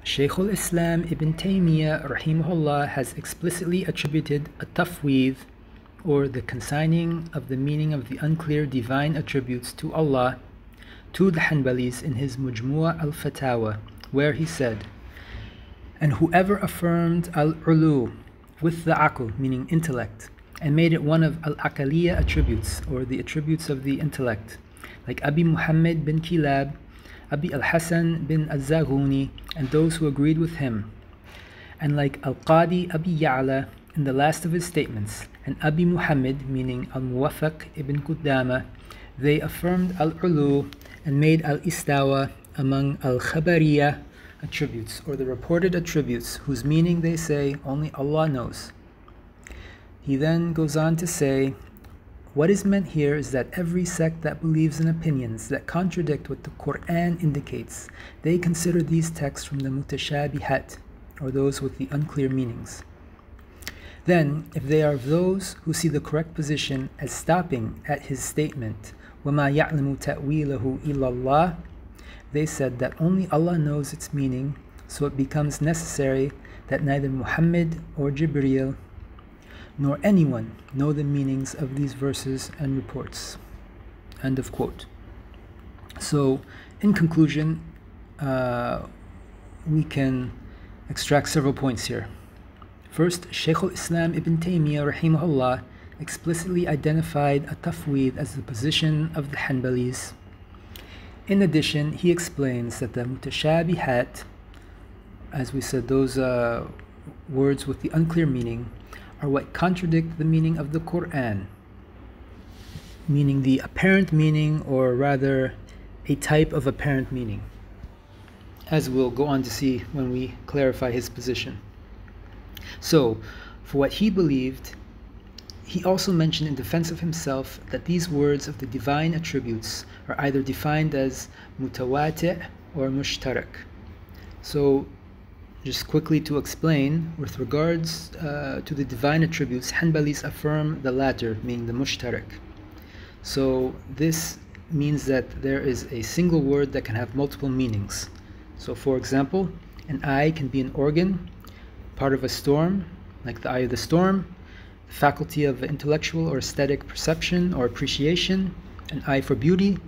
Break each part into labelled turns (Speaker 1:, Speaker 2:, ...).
Speaker 1: Sheikh al-Islam ibn Taymiyya rahimahullah has explicitly attributed a Tafweedh, or the consigning of the meaning of the unclear divine attributes to Allah, to the Hanbalis in his Mujmooa al-Fataawa, where he said, "And whoever affirmed al-Ulw with the Aql, meaning intellect, and made it one of al-Aqliyya attributes, or the attributes of the intellect, like Abi Muhammad bin Kəlab, Abi al-Hasn bin al-Zaghoni, and those who agreed with him, and like al-Qadi Abi Ya'lى in the last of his statements, and Abi Muhammad, meaning al-Muwaffaq ibn Qudama, they affirmed al-Ulu and made al-Istawa among al-Khbariya attributes, or the reported attributes, whose meaning they say only Allah knows." He then goes on to say, "What is meant here is that every sect that believes in opinions that contradict what the Quran indicates, they consider these texts from the mutashabihat, or those with the unclear meanings. Then, if they are of those who see the correct position as stopping at his statement, وَمَا يَعْلَمُ تَأْوِيلَهُ إِلَّا اللَّهِ, they said that only Allah knows its meaning, so it becomes necessary that neither Muhammad or Jibreel nor anyone know the meanings of these verses and reports." End of quote. So, in conclusion, we can extract several points here. First, Sheikh al-Islam ibn Taymiyya rahimahullah explicitly identified a Tafweedh as the position of the Hanbalis. In addition, he explains that the mutashabihat, as we said, those words with the unclear meaning, are what contradict the meaning of the Quran, meaning the apparent meaning, or rather a type of apparent meaning, as we'll go on to see when we clarify his position. So, for what he believed, he also mentioned in defense of himself that these words of the divine attributes are either defined as mutawati' or mushtarak. So, just quickly to explain, with regards to the divine attributes, Hanbalis affirm the latter, meaning the mushtarak. So this means that there is a single word that can have multiple meanings. So for example, an eye can be an organ, part of a storm, like the eye of the storm, the faculty of intellectual or aesthetic perception or appreciation, an eye for beauty,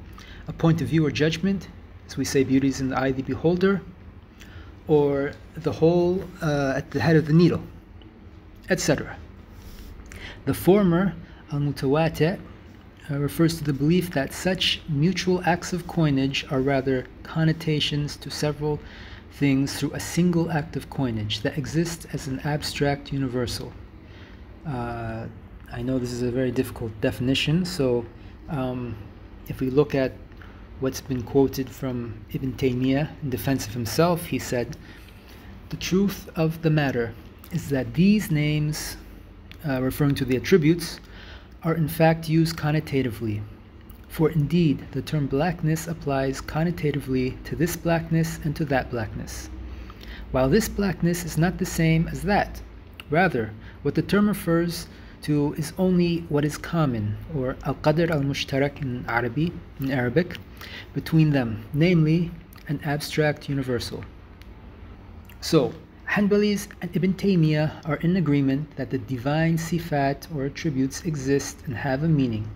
Speaker 1: a point of view or judgment, as we say beauty is in the eye of the beholder, or the hole at the head of the needle, etc. The former, al-mutawati', refers to the belief that such mutual acts of coinage are rather connotations to several things through a single act of coinage that exists as an abstract universal. I know this is a very difficult definition, so if we look at what's been quoted from Ibn Taymiyya in defense of himself, he said, "The truth of the matter is that these names," referring to the attributes, "are in fact used connotatively. For indeed, the term blackness applies connotatively to this blackness and to that blackness, while this blackness is not the same as that. Rather, what the term refers to is only what is common, or al-qadr al-mushtarak in Arabic, between them, namely an abstract universal." So, Hanbalis and Ibn Taymiyya are in agreement that the divine sifat or attributes exist and have a meaning.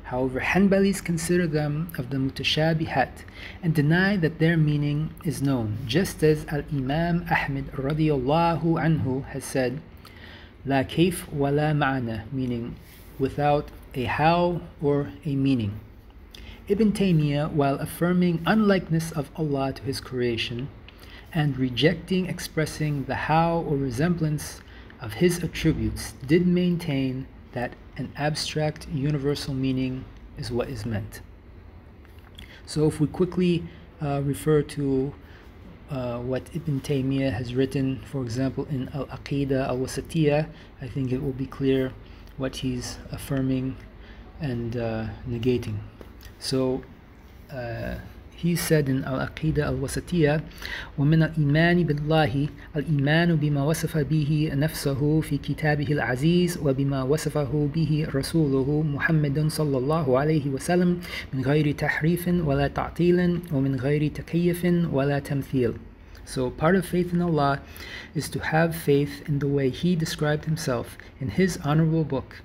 Speaker 1: However, Hanbalis consider them of the mutashabihat and deny that their meaning is known, just as Al-Imam Ahmad radiyallahu anhu has said, "La kayf wa la ma'na," meaning without a how or a meaning. Ibn Taymiyya, while affirming unlikeness of Allah to his creation and rejecting expressing the how or resemblance of his attributes, did maintain that an abstract universal meaning is what is meant. So if we quickly refer to what Ibn Taymiyya has written, for example in al-Aqidah al-Wasatiyya, I think it will be clear what he's affirming and negating. So he said in al-Aqidah al-Wasatiyya, وَمِنَ الْإِيمَانِ بِاللَّهِ الْإِيمَانُ بِمَا وَصَفَ بِهِ نَفْسَهُ فِي كِتَابِهِ الْعَزِيزِ وَبِمَا وَصَفَهُ بِهِ رَسُولُهُ مُحَمَّدٌ صلى الله عليه وسلم من غير تحريف ولا تعطيل ومن غير تكيف ولا تمثيل. So part of faith in Allah is to have faith in the way He described Himself in His honorable book,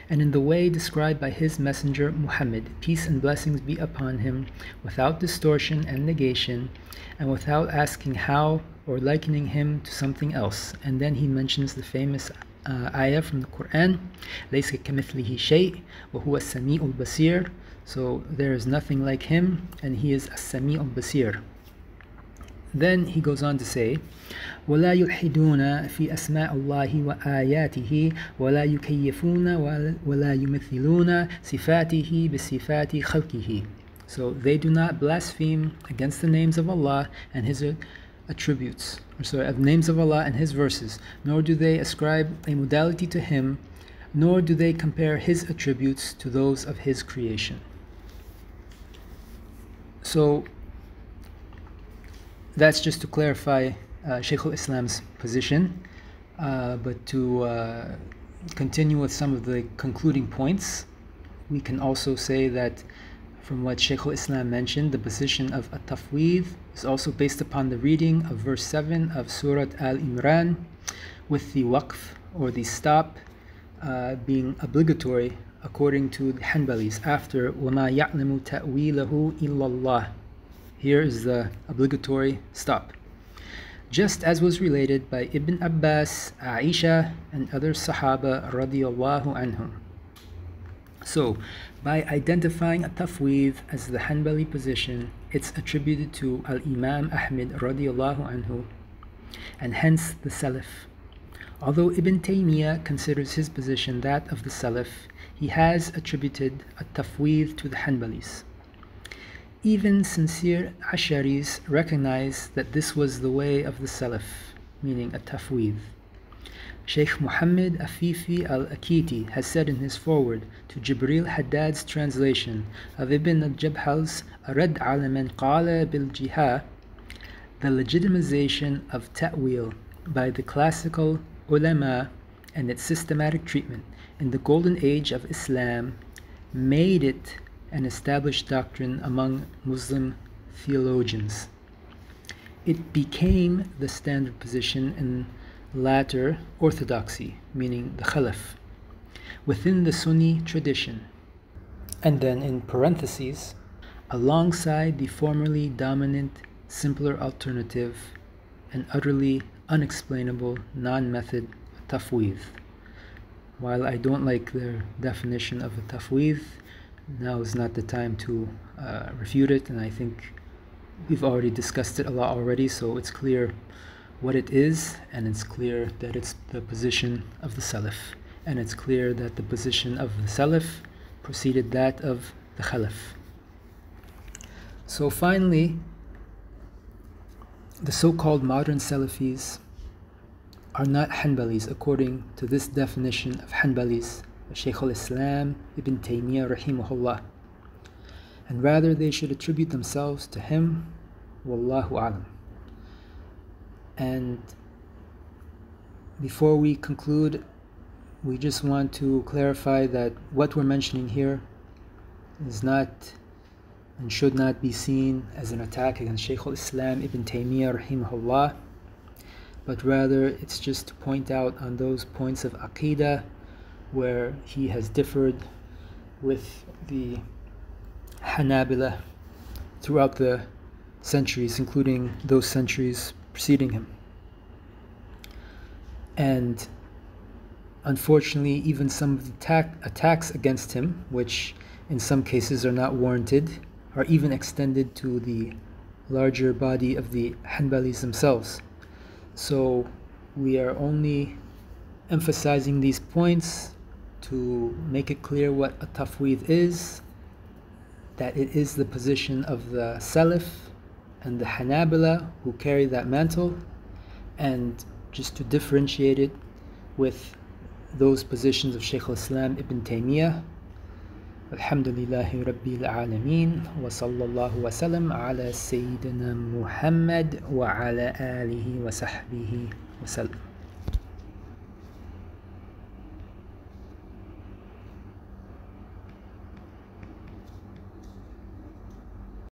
Speaker 1: and in the way described by His messenger Muhammad, peace and blessings be upon him, without distortion and negation, and without asking how or likening him to something else. And then he mentions the famous ayah from the Quran, لَيْسَ كَمِثْلِهِ شَيْءٍ وَهُوَ السَّمِيعُ الْبَصِيرُ. So there is nothing like him, and he is as-Sami' al-Basir. Then he goes on to say, وَلَا يُلْحِدُونَ فِي أَسْمَاءِ اللَّهِ وَآيَاتِهِ وَلَا يُكَيِّفُونَ وَلَا يُمِثِّلُونَ صِفَاتِهِ بِصِفَاتِ خَلْقِهِ. So they do not blaspheme against the names of Allah and His attributes, of names of Allah and His verses, nor do they ascribe a modality to Him, nor do they compare His attributes to those of His creation. So that's just to clarify Sheikh al-Islam's position, but to continue with some of the concluding points, we can also say that from what Sheikh al-Islam mentioned, the position of Tafweedh is also based upon the reading of verse 7 of Surah Al-Imran, with the waqf or the stop being obligatory according to the Hanbalis after وَمَا يَعْلَمُ تَأْوِيلَهُ إِلَّا اللَّهِ. Here is the obligatory stop, just as was related by Ibn Abbas, Aisha, and other Sahaba radiyallahu anhum. So, by identifying a Tafweedh as the Hanbali position, it's attributed to Al-Imam Ahmad radiyallahu anhu, and hence the Salaf. Although Ibn Taymiyya considers his position that of the Salaf, he has attributed a Tafweedh to the Hanbalis. Even sincere Asharis recognize that this was the way of the Salaf, meaning a Tafweedh. Sheikh Muhammad Afifi al-Akiti has said in his foreword to Jibril Haddad's translation of Ibn al-Jabhal's Rad ala man qala bil-Jihah, the legitimization of ta'wil by the classical ulama and its systematic treatment in the golden age of Islam made it an established doctrine among Muslim theologians. It became the standard position in latter orthodoxy, meaning the Khalaf, within the Sunni tradition, and then in parentheses, alongside the formerly dominant, simpler alternative and utterly unexplainable non-method Tafweedh. While I don't like their definition of a Tafweedh, now is not the time to refute it, and I think we've already discussed it a lot already, so it's clear what it is, and it's clear that it's the position of the Salaf, and it's clear that the position of the Salaf preceded that of the Khalaf. So finally, the so-called modern Salafis are not Hanbalis according to this definition of Hanbalis, Shaykh al-Islam Ibn Taymiyya rahimahullah, and rather they should attribute themselves to him, wallahu alam. And before we conclude, we just want to clarify that what we're mentioning here is not and should not be seen as an attack against Shaykh al-Islam Ibn Taymiyya rahimahullah, but rather it's just to point out on those points of Aqidah where he has differed with the Hanabila throughout the centuries, including those centuries preceding him. And unfortunately, even some of the attacks against him, which in some cases are not warranted, are even extended to the larger body of the Hanbalis themselves. So we are only emphasizing these points to make it clear what a Tafweedh is, that it is the position of the Salaf and the Hanabila who carry that mantle, and just to differentiate it with those positions of Shaykh al-Islam Ibn Taymiyya. Alhamdulillahi Rabbil Alameen, wa sallallahu wa sallam ala Sayyidina Muhammad wa ala alihi wa sahbihi wa sallam.